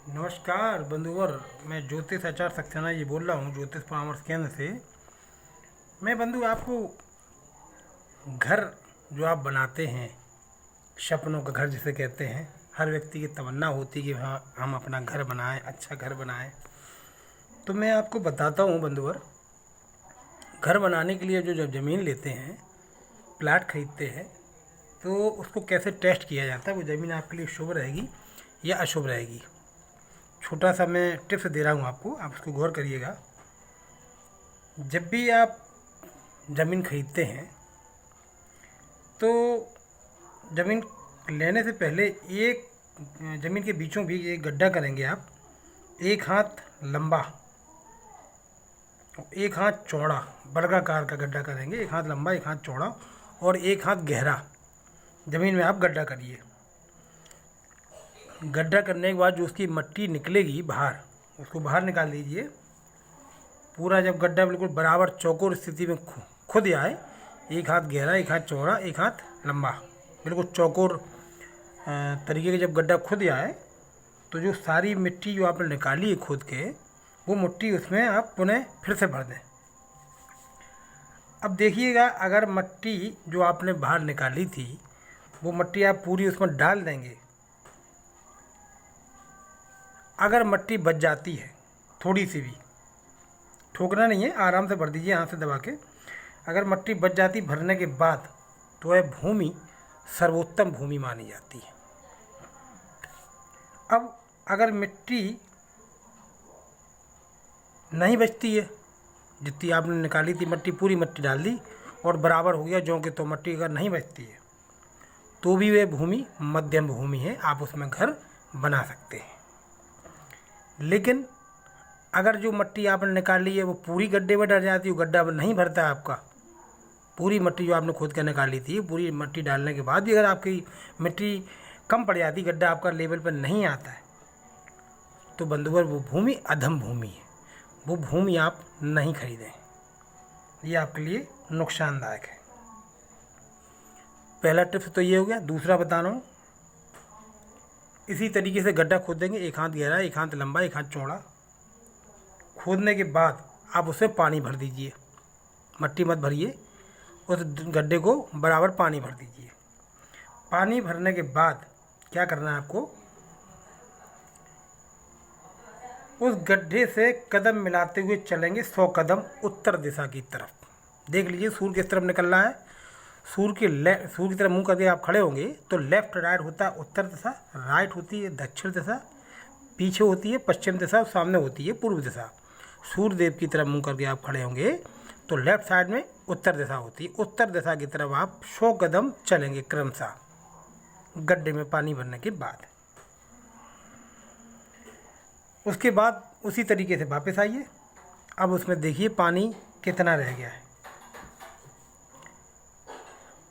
नमस्कार बंधुवर। मैं ज्योतिष आचार्य सक्सेना जी बोल रहा हूँ ज्योतिष परामर्श केंद्र से। मैं बंधु आपको घर जो आप बनाते हैं, सपनों का घर जिसे कहते हैं, हर व्यक्ति की तमन्ना होती है कि हाँ हम अपना घर बनाएं, अच्छा घर बनाएं। तो मैं आपको बताता हूँ बंधुवर, घर बनाने के लिए जो जब ज़मीन लेते हैं, प्लाट खरीदते हैं, तो उसको कैसे टेस्ट किया जाता है वो ज़मीन आपके लिए शुभ रहेगी या अशुभ रहेगी। छोटा सा मैं टिप्स दे रहा हूँ आपको, आप उसको गौर करिएगा। जब भी आप ज़मीन खरीदते हैं तो ज़मीन लेने से पहले एक ज़मीन के बीचों बीच एक गड्ढा करेंगे आप, एक हाथ लंबा और एक हाथ चौड़ा, वर्गाकार का गड्ढा करेंगे। एक हाथ लंबा, एक हाथ चौड़ा और एक हाथ गहरा ज़मीन में आप गड्ढा करिए। गड्ढा करने के बाद जो उसकी मिट्टी निकलेगी बाहर, उसको बाहर निकाल दीजिए। पूरा जब गड्ढा बिल्कुल बराबर चौकोर स्थिति में खुद आए, एक हाथ गहरा, एक हाथ चौड़ा, एक हाथ लंबा, बिल्कुल चौकोर तरीके के जब गड्ढा खुद आए, तो जो सारी मिट्टी जो आपने निकाली है खुद के, वो मिट्टी उसमें आप पुनः फिर से भर दें। अब देखिएगा, अगर मिट्टी जो आपने बाहर निकाली थी वो मिट्टी आप पूरी उसमें डाल देंगे, अगर मिट्टी बच जाती है थोड़ी सी भी, ठोकना नहीं है, आराम से भर दीजिए हाथ से दबा के। अगर मिट्टी बच जाती भरने के बाद, तो वह भूमि सर्वोत्तम भूमि मानी जाती है। अब अगर मिट्टी नहीं बचती है, जितनी आपने निकाली थी मिट्टी पूरी मिट्टी डाल दी और बराबर हो गया जो कि, तो मिट्टी अगर नहीं बचती है तो भी वह भूमि मध्यम भूमि है, आप उसमें घर बना सकते हैं। लेकिन अगर जो मिट्टी आपने निकाली है वो पूरी गड्ढे में डर जाती है, वो गड्ढा नहीं भरता है आपका, पूरी मिट्टी जो आपने खुद के निकाली थी पूरी मिट्टी डालने के बाद भी अगर आपकी मिट्टी कम पड़ जाती, गड्ढा आपका लेवल पर नहीं आता है, तो बंधुवर वो भूमि अधम भूमि है, वो भूमि आप नहीं खरीदें, ये आपके लिए नुकसानदायक है। पहला टिप्स तो ये हो गया। दूसरा बता रहा हूँ, इसी तरीके से गड्ढा खोदेंगे, एक हाथ गहरा, एक हाथ लंबा, एक हाथ चौड़ा। खोदने के बाद आप उसमें पानी भर दीजिए, मिट्टी मत भरिए, उस गड्ढे को बराबर पानी भर दीजिए। पानी भरने के बाद क्या करना है आपको, उस गड्ढे से कदम मिलाते हुए चलेंगे 100 कदम उत्तर दिशा की तरफ। देख लीजिए सूर्य किस तरफ निकल रहा है, सूर्य की तरफ मुंह करके आप खड़े होंगे तो लेफ्ट राइट होता है उत्तर दिशा, राइट होती है दक्षिण दिशा, पीछे होती है पश्चिम दिशा, सामने होती है पूर्व दिशा। सूर्य देव की तरफ मुंह करके आप खड़े होंगे तो लेफ्ट साइड में उत्तर दिशा होती है, उत्तर दिशा की तरफ आप 100 कदम चलेंगे क्रमशः गड्ढे में पानी भरने के बाद। उसके बाद उसी तरीके से वापस आइए। अब उसमें देखिए पानी कितना रह गया है।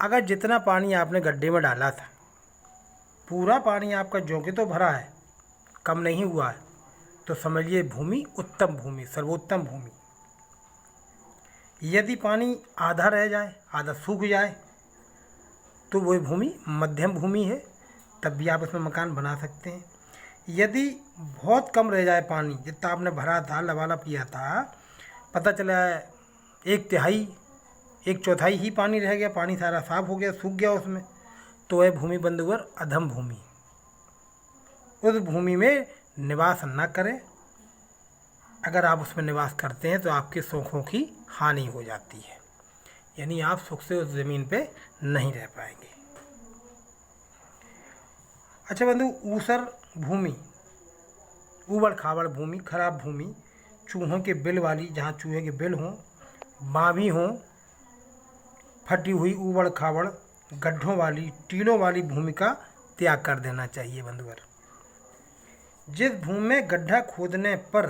अगर जितना पानी आपने गड्ढे में डाला था पूरा पानी आपका जो कि तो भरा है, कम नहीं हुआ है, तो समझिए भूमि उत्तम भूमि, सर्वोत्तम भूमि। यदि पानी आधा रह जाए, आधा सूख जाए, तो वह भूमि मध्यम भूमि है, तब भी आप उसमें मकान बना सकते हैं। यदि बहुत कम रह जाए पानी, जितना आपने भरा था, लबालब किया था, पता चला एक तिहाई, एक चौथाई ही पानी रह गया, पानी सारा साफ हो गया, सूख गया उसमें, तो वह भूमि बंधुवर अधम भूमि। उस भूमि में निवास न करें। अगर आप उसमें निवास करते हैं तो आपके सुखों की हानि हो जाती है, यानी आप सुख से उस ज़मीन पे नहीं रह पाएंगे। अच्छा बंधु, ऊसर भूमि, ऊबड़ खाबड़ भूमि, खराब भूमि, चूहों के बिल वाली, जहाँ चूहे के बिल हों, बाँभी हों, फटी हुई ऊबड़ खाबड़ गड्ढों वाली, टीलों वाली भूमि का त्याग कर देना चाहिए बंधुवर। जिस भूमि में गड्ढा खोदने पर,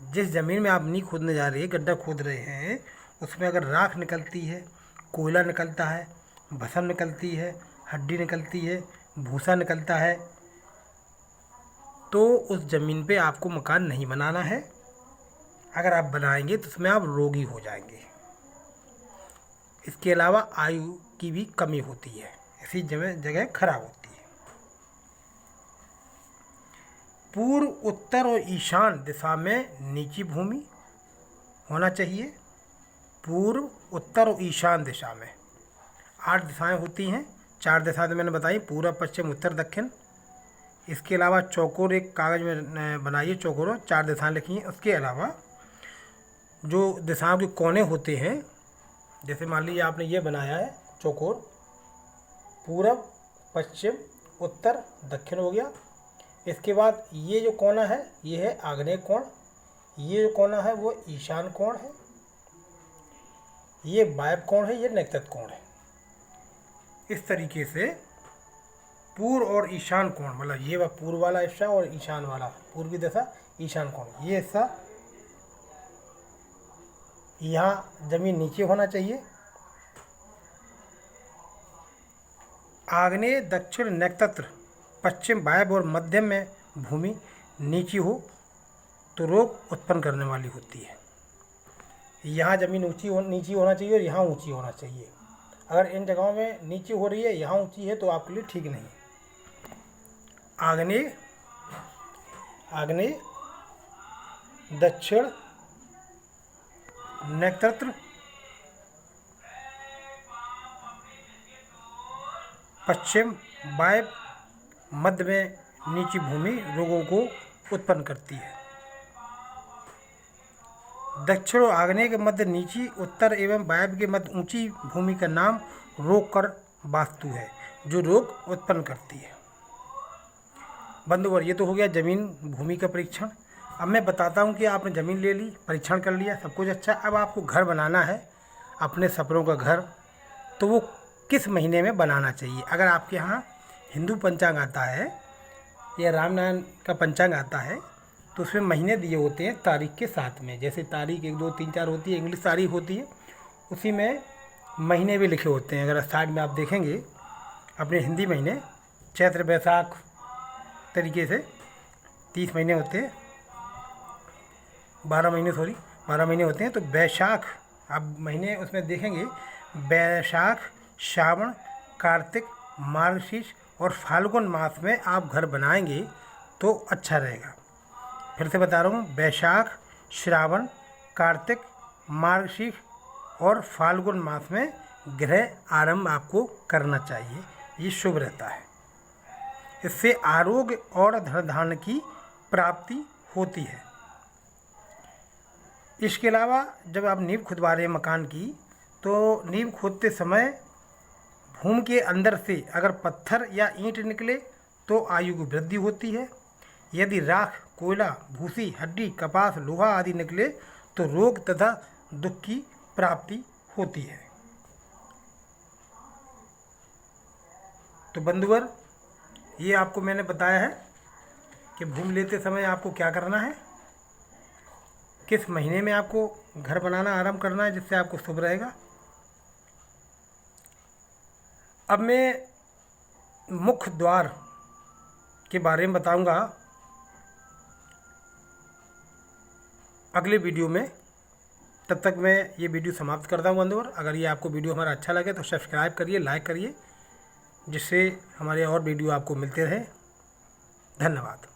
जिस ज़मीन में आप नहीं खोदने जा रहे हैं, गड्ढा खोद रहे हैं, उसमें अगर राख निकलती है, कोयला निकलता है, भस्म निकलती है, हड्डी निकलती है, भूसा निकलता है, तो उस ज़मीन पे आपको मकान नहीं बनाना है। अगर आप बनाएंगे तो उसमें आप रोगी हो जाएंगे। इसके अलावा आयु की भी कमी होती है, ऐसी जगह खराब होती है। पूर्व, उत्तर और ईशान दिशा में नीची भूमि होना चाहिए। पूर्व, उत्तर और ईशान दिशा में 8 दिशाएं होती हैं। 4 दिशाएं तो मैंने बताई, पूर्व, पश्चिम, उत्तर, दक्षिण। इसके अलावा चौकोर एक कागज़ में बनाइए, चौकोर 4 दिशाएं लिखी हैं। उसके अलावा जो दिशाओं के कोने होते हैं, जैसे मान लीजिए आपने ये बनाया है चौकोर, पूरब, पश्चिम, उत्तर, दक्षिण हो गया। इसके बाद ये जो कोना है ये है आग्नेय कोण, ये जो कोना है वो ईशान कोण है, ये वायव्य कोण है, ये नैऋत्य कोण है। इस तरीके से पूर्व और ईशान कोण, मतलब ये पूर्व वाला हिस्सा और ईशान वाला, पूर्वी दिशा ईशान कोण, ये हिस्सा यहाँ जमीन नीचे होना चाहिए। आग्नेय, दक्षिण, नैऋत्य, पश्चिम, वायव्य और मध्यम में भूमि नीची हो तो रोग उत्पन्न करने वाली होती है। यहाँ ज़मीन नीची होना चाहिए और यहाँ ऊंची होना चाहिए। अगर इन जगहों में नीची हो रही है, यहाँ ऊंची है, तो आपके लिए ठीक नहीं। आग्नेय, दक्षिण, नैऋत्य, पश्चिम, वायव्य, मध्य में नीची भूमि रोगों को उत्पन्न करती है। दक्षिण और आग्नेय के मध्य नीची, उत्तर एवं वायव्य के मध्य ऊंची भूमि का नाम रोगकर वास्तु है, जो रोग उत्पन्न करती है। बंधुवर, ये तो हो गया जमीन भूमि का परीक्षण। अब मैं बताता हूँ कि आपने ज़मीन ले ली, परीक्षण कर लिया, सब कुछ अच्छा। अब आपको घर बनाना है, अपने सपनों का घर, तो वो किस महीने में बनाना चाहिए। अगर आपके यहाँ हिंदू पंचांग आता है या रामनारायण का पंचांग आता है तो उसमें महीने दिए होते हैं तारीख के साथ में। जैसे तारीख 1, 2, 3, 4 होती है, इंग्लिश तारीख होती है, उसी में महीने भी लिखे होते हैं। अगर साइड में आप देखेंगे अपने हिंदी महीने, चैत्र, बैसाख तरीके से 30 महीने होते हैं, 12 महीने होते हैं। तो बैसाख आप महीने उसमें देखेंगे, बैसाख, श्रावण, कार्तिक, मार्गशीर्ष और फाल्गुन मास में आप घर बनाएंगे तो अच्छा रहेगा। फिर से बता रहा हूँ, बैसाख, श्रावण, कार्तिक, मार्गशीर्ष और फाल्गुन मास में गृह आरंभ आपको करना चाहिए, ये शुभ रहता है। इससे आरोग्य और धन धान्य की प्राप्ति होती है। इसके अलावा जब आप नींव खुदवा रहे हैं मकान की, तो नींव खोदते समय भूमि के अंदर से अगर पत्थर या ईंट निकले तो आयु की वृद्धि होती है। यदि राख, कोयला, भूसी, हड्डी, कपास, लोहा आदि निकले तो रोग तथा दुख की प्राप्ति होती है। तो बंधुवर, ये आपको मैंने बताया है कि भूमि लेते समय आपको क्या करना है, किस महीने में आपको घर बनाना आरंभ करना है, जिससे आपको शुभ रहेगा। अब मैं मुख्य द्वार के बारे में बताऊंगा अगले वीडियो में। तब तक मैं ये वीडियो समाप्त करता हूँ बंधुवर। अगर ये आपको वीडियो हमारा अच्छा लगे तो सब्सक्राइब करिए, लाइक करिए, जिससे हमारे और वीडियो आपको मिलते रहे। धन्यवाद।